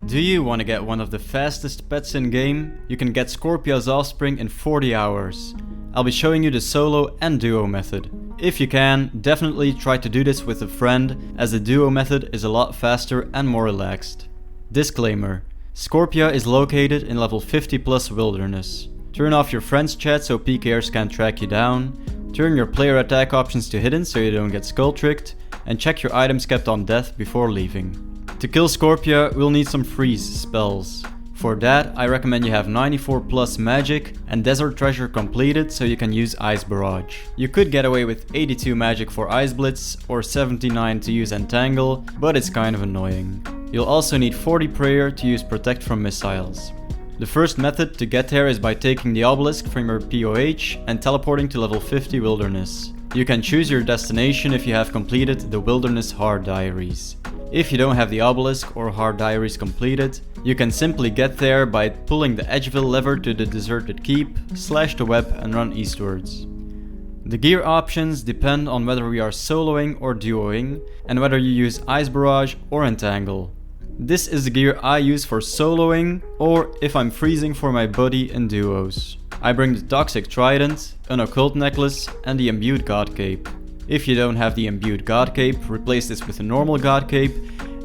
Do you want to get one of the fastest pets in game? You can get Scorpia's offspring in 40 hours. I'll be showing you the solo and duo method. If you can, definitely try to do this with a friend, as the duo method is a lot faster and more relaxed. Disclaimer: Scorpia is located in level 50 plus wilderness. Turn off your friends chat so PKers can't track you down. Turn your player attack options to hidden so you don't get skull tricked. And check your items kept on death before leaving. To kill Scorpia, we'll need some freeze spells. For that, I recommend you have 94 plus magic and desert treasure completed so you can use Ice Barrage. You could get away with 82 magic for Ice Blitz or 79 to use Entangle, but it's kind of annoying. You'll also need 40 prayer to use Protect from missiles. The first method to get there is by taking the obelisk from your POH and teleporting to level 50 wilderness. You can choose your destination if you have completed the Wilderness Hard Diaries. If you don't have the obelisk or hard diaries completed, you can simply get there by pulling the Edgeville lever to the deserted keep, slash the web and run eastwards. The gear options depend on whether we are soloing or duoing, and whether you use Ice Barrage or Entangle. This is the gear I use for soloing, or if I'm freezing for my buddy in duos. I bring the Toxic Trident, an Occult Necklace and the Imbued God Cape. If you don't have the Imbued God Cape, replace this with a normal God Cape,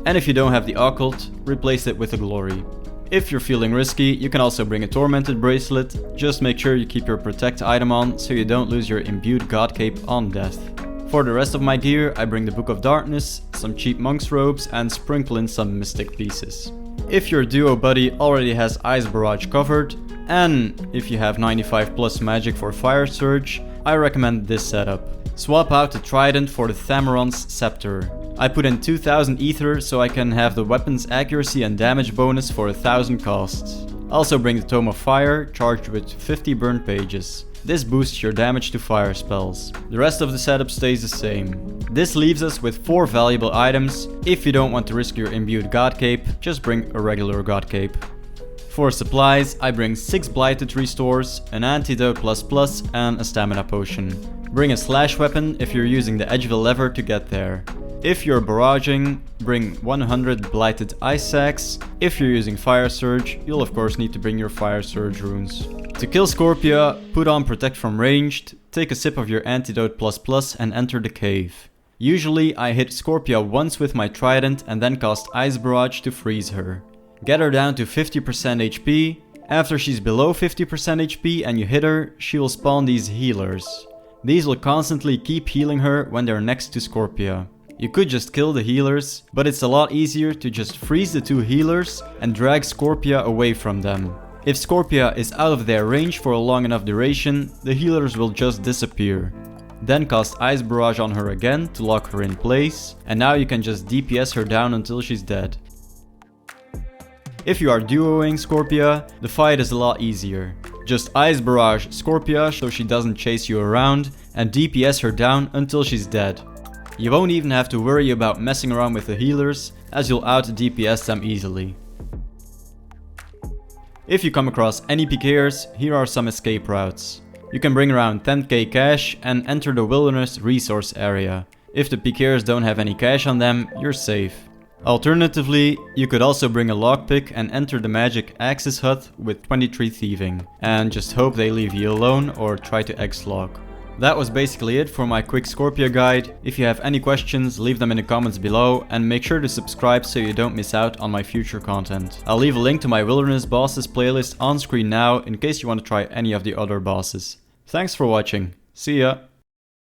and if you don't have the Occult, replace it with a Glory. If you're feeling risky, you can also bring a Tormented Bracelet, just make sure you keep your Protect item on so you don't lose your Imbued God Cape on death. For the rest of my gear, I bring the Book of Darkness, some cheap Monk's Robes and sprinkle in some Mystic pieces. If your duo buddy already has Ice Barrage covered, and if you have 95 plus magic for Fire Surge, I recommend this setup. Swap out the Trident for the Thameron's Scepter. I put in 2000 ether so I can have the weapon's accuracy and damage bonus for 1000 costs. Also bring the Tome of Fire, charged with 50 burn pages. This boosts your damage to fire spells. The rest of the setup stays the same. This leaves us with 4 valuable items. If you don't want to risk your Imbued God Cape, just bring a regular God Cape. For supplies, I bring 6 Blighted Restores, an Antidote ++ and a Stamina Potion. Bring a slash weapon if you're using the Edgeville lever to get there. If you're barraging, bring 100 Blighted Ice Sacks. If you're using Fire Surge, you'll of course need to bring your Fire Surge runes. To kill Scorpia, put on Protect from ranged, take a sip of your Antidote ++ and enter the cave. Usually I hit Scorpia once with my Trident and then cast Ice Barrage to freeze her. Get her down to 50% HP. After she's below 50% HP and you hit her, she will spawn these healers. These will constantly keep healing her when they're next to Scorpia. You could just kill the healers, but it's a lot easier to just freeze the 2 healers and drag Scorpia away from them. If Scorpia is out of their range for a long enough duration, the healers will just disappear. Then cast Ice Barrage on her again to lock her in place, and now you can just DPS her down until she's dead. If you are duoing Scorpia, the fight is a lot easier. Just Ice Barrage Scorpia so she doesn't chase you around, and DPS her down until she's dead. You won't even have to worry about messing around with the healers, as you'll out DPS them easily. If you come across any PKers, here are some escape routes. You can bring around 10k cash and enter the wilderness resource area. If the PKers don't have any cash on them, you're safe. Alternatively, you could also bring a lockpick and enter the magic Axis hut with 23 thieving, and just hope they leave you alone or try to X-lock. That was basically it for my quick Scorpia guide. If you have any questions, leave them in the comments below and make sure to subscribe so you don't miss out on my future content. I'll leave a link to my Wilderness Bosses playlist on screen now in case you want to try any of the other bosses. Thanks for watching. See ya!